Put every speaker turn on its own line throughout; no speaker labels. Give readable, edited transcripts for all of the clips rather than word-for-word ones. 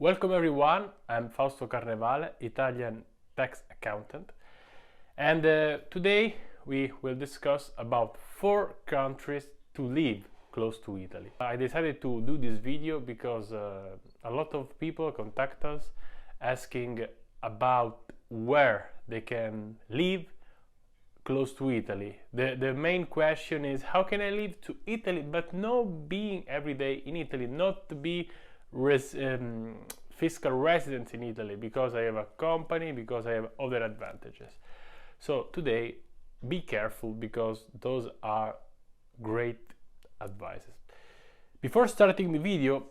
Welcome everyone, I'm Fausto Carnevale, Italian tax accountant, and today we will discuss about 4 countries to live close to Italy. I decided to do this video because a lot of people contact us asking about where they can live close to Italy. The main question is, how can I live to Italy but not being every day in Italy, not to be fiscal residence in Italy because I have a company, because I have other advantages. So today, be careful because those are great advices. Before starting the video,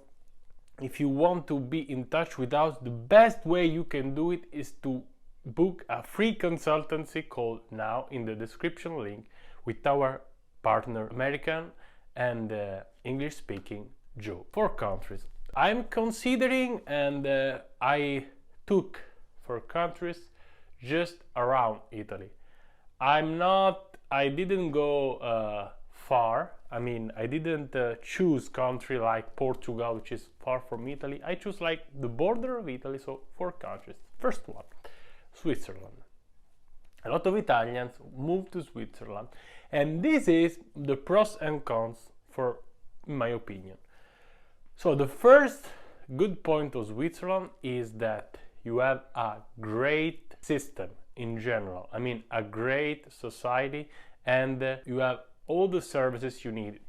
if you want to be in touch with us, the best way you can do it is to book a free consultancy call now in the description link with our partner American and English speaking Joe. 4 countries I'm considering, and I took 4 countries just around Italy. I didn't go far. I mean, I didn't choose country like Portugal, which is far from Italy. I choose like the border of Italy, so 4 countries. First one, Switzerland. A lot of Italians move to Switzerland, and this is the pros and cons for, in my opinion. So the first good point of Switzerland is that you have a great system in general. I mean, a great society, and you have all the services you need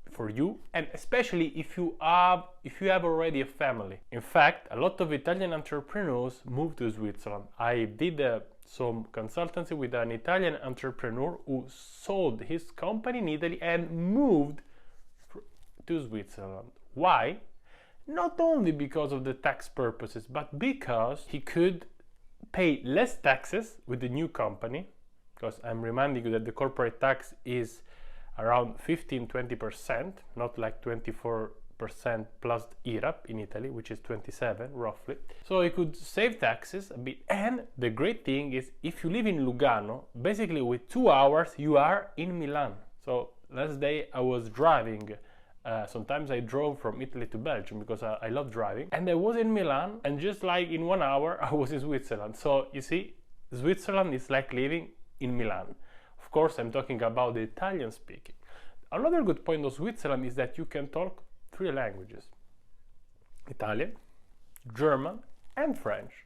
for you, and especially if you have already a family. In fact, a lot of Italian entrepreneurs move to Switzerland. I did some consultancy with an Italian entrepreneur who sold his company in Italy and moved to Switzerland. Why? Not only because of the tax purposes, but because he could pay less taxes with the new company, because I'm reminding you that the corporate tax is around 15-20%, not like 24% plus IRAP in Italy, which is 27 roughly. So he could save taxes a bit, and the great thing is if you live in Lugano, basically with 2 hours you are in Milan. So last day I was driving. Sometimes I drove from Italy to Belgium because I love driving, and I was in Milan, and just like in 1 hour I was in Switzerland. So you see, Switzerland is like living in Milan. Of course, I'm talking about the Italian speaking. Another good point of Switzerland is that you can talk 3 languages: Italian, German, and French.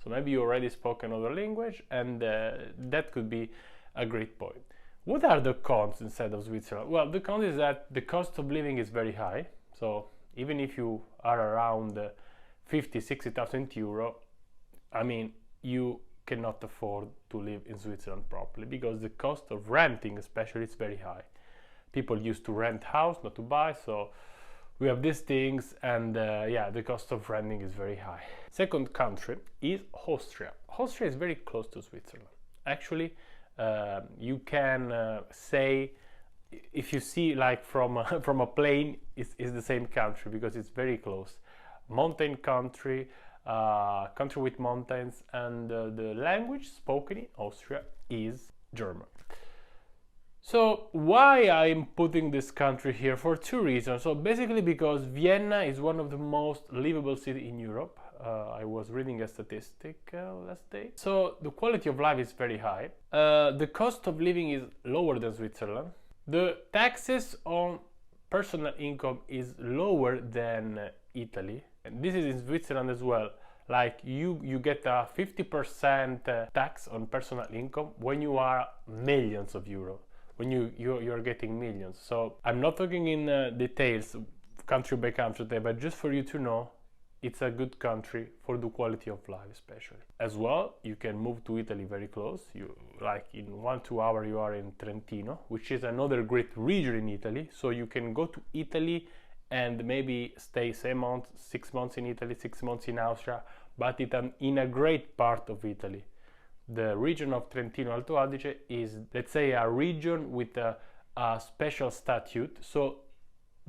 So maybe you already spoke another language, and that could be a great point. What are the cons instead of Switzerland? Well, the cons is that the cost of living is very high. So even if you are around 50-60,000 euro, I mean, you cannot afford to live in Switzerland properly because the cost of renting especially is very high. People used to rent house, not to buy, so we have these things, and yeah, the cost of renting is very high. Second country is Austria. Austria is very close to Switzerland. Actually, you can say, if you see like from a plane, it's the same country because it's very close. Mountain country, country with mountains, and the language spoken in Austria is German. So why I'm putting this country here? For 2 reasons. So basically because Vienna is one of the most livable cities in Europe. I was reading a statistic last day. So the quality of life is very high. The cost of living is lower than Switzerland. The taxes on personal income is lower than Italy. And this is in Switzerland as well. Like you get a 50% tax on personal income when you are millions of euros. When you're getting millions. So I'm not talking in details country by country today, but just for you to know, it's a good country for the quality of life especially. As well, you can move to Italy very close. You like in 1-2 hours you are in Trentino, which is another great region in Italy. So you can go to Italy and maybe stay 6 months in Italy, 6 months in Austria, but in a great part of Italy. The region of Trentino Alto Adige is, let's say, a region with a special statute. So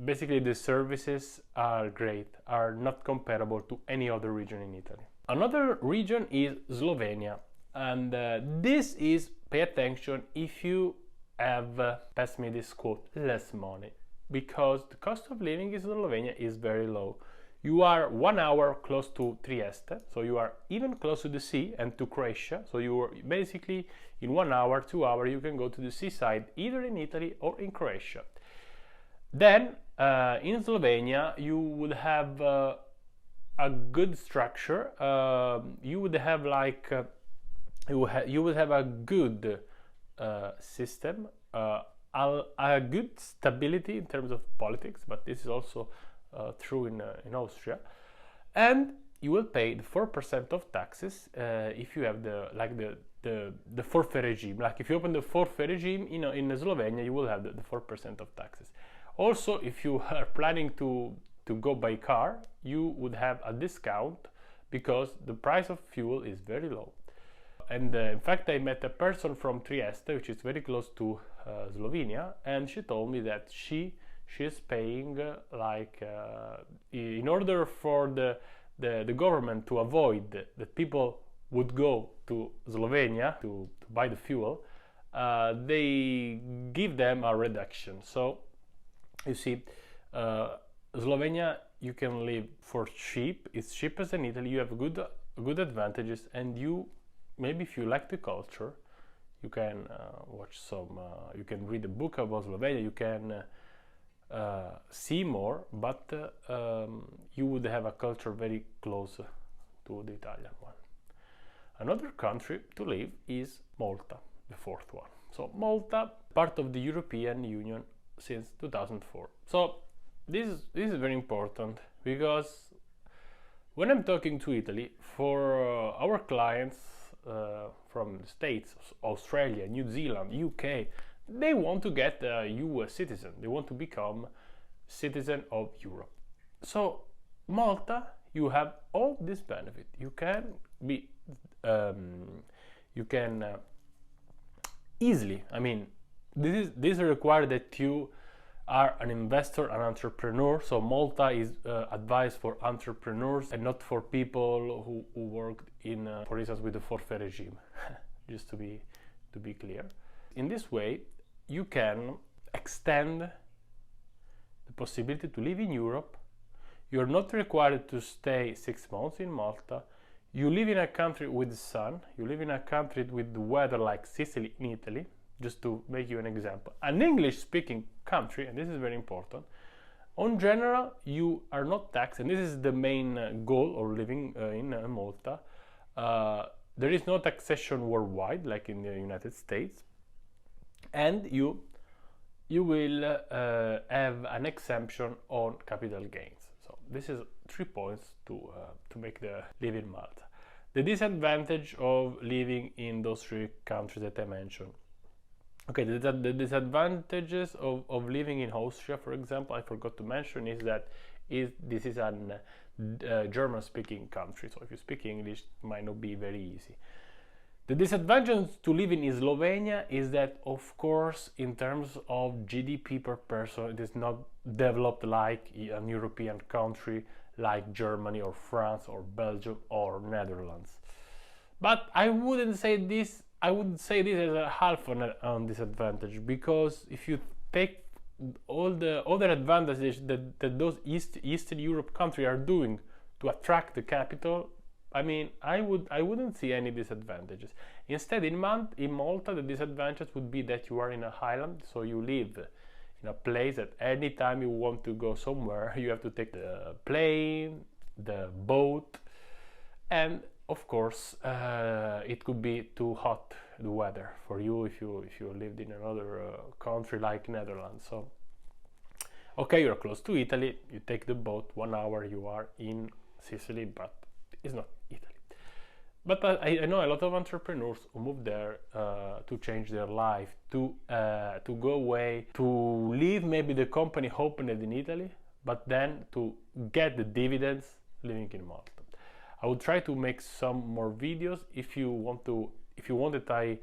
basically the services are great, are not comparable to any other region in Italy. Another region is Slovenia, and this is, pay attention if you have, pass me this quote, less money, because the cost of living in Slovenia is very low. You are 1 hour close to Trieste, so you are even close to the sea and to Croatia. So you are basically in 1 hour, 2 hours, you can go to the seaside either in Italy or in Croatia. Then in Slovenia, you would have a good structure. You would have like you would have a good system, a good stability in terms of politics, but this is also true in Austria, and you will pay the 4% of taxes if you have the forfeit regime. Like if you open the forfeit regime, in Slovenia, you will have the 4% of taxes. Also, if you are planning to go by car, you would have a discount because the price of fuel is very low. And in fact, I met a person from Trieste, which is very close to Slovenia, and she told me that she is paying in order for the government to avoid that people would go to Slovenia to buy the fuel, they give them a reduction. So you see, Slovenia, you can live for cheap. It's cheaper than Italy. You have good advantages, and maybe if you like the culture, you can watch some. You can read a book about Slovenia. You can see more, but you would have a culture very close to the Italian one. Another country to live is Malta, the fourth one. So Malta, part of the European Union since 2004. So this is very important, because when I'm talking to Italy, for our clients from the States, Australia, New Zealand, UK, they want to get a US citizen. They want to become citizen of Europe. So Malta, you have all this benefit. You can be, easily. I mean, this requires that you are an investor, an entrepreneur. So Malta is advised for entrepreneurs and not for people who work in, for instance, with the forfeit regime. Just to be clear. In this way, you can extend the possibility to live in Europe. You're not required to stay 6 months in Malta. You live in a country with the sun. You live in a country with the weather like Sicily in Italy. Just to make you an example, an English-speaking country, and this is very important. On general, you are not taxed, and this is the main goal of living in Malta. There is no taxation worldwide, like in the United States, and you will have an exemption on capital gains. So this is 3 points to make the live in Malta. The disadvantage of living in those 3 countries that I mentioned. Okay, the disadvantages of living in Austria, for example, I forgot to mention, is that this is a German-speaking country, so if you speak English, it might not be very easy. The disadvantage to live in Slovenia is that, of course, in terms of GDP per person, it is not developed like an European country like Germany or France or Belgium or Netherlands. But I wouldn't say this. I would say this as a half on disadvantage, because if you take all the other advantages that those Eastern Europe countries are doing to attract the capital, I mean, I wouldn't see any disadvantages. Instead, in Malta, the disadvantage would be that you are in a island, so you live in a place that any time you want to go somewhere, you have to take the plane, the boat, and of course, it could be too hot, the weather, for you if you lived in another country like Netherlands. So, okay, you're close to Italy, you take the boat, 1 hour, you are in Sicily, but it's not Italy. But I know a lot of entrepreneurs who move there to change their life, to go away, to leave maybe the company opened in Italy, but then to get the dividends living in Malta. I will try to make some more videos. If you want that I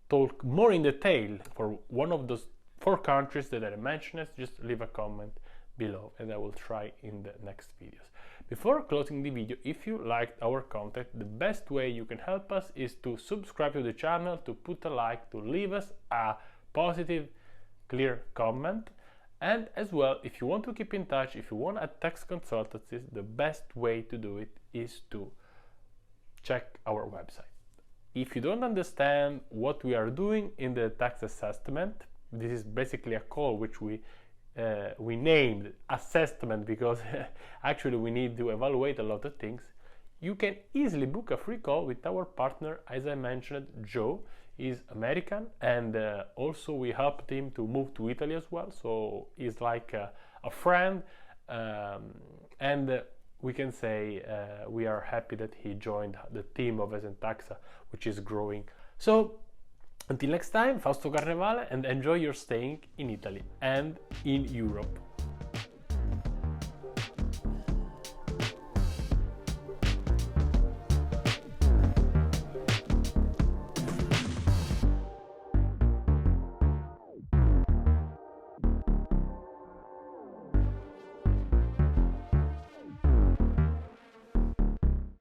talk more in detail for one of those 4 countries that I mentioned, just leave a comment below and I will try in the next videos. Before closing the video, if you liked our content, the best way you can help us is to subscribe to the channel, to put a like, to leave us a positive, clear comment, And as well, if you want to keep in touch, if you want a tax consultancy, the best way to do it is to check our website. If you don't understand what we are doing in the tax assessment, this is basically a call which we named assessment because actually we need to evaluate a lot of things. You can easily book a free call with our partner, as I mentioned, Joe. He's American, and also we helped him to move to Italy as well, so he's like a friend, and we can say we are happy that he joined the team of ESENtaxa, which is growing. So until next time, Fausto Carnevale, and enjoy your staying in Italy and in Europe.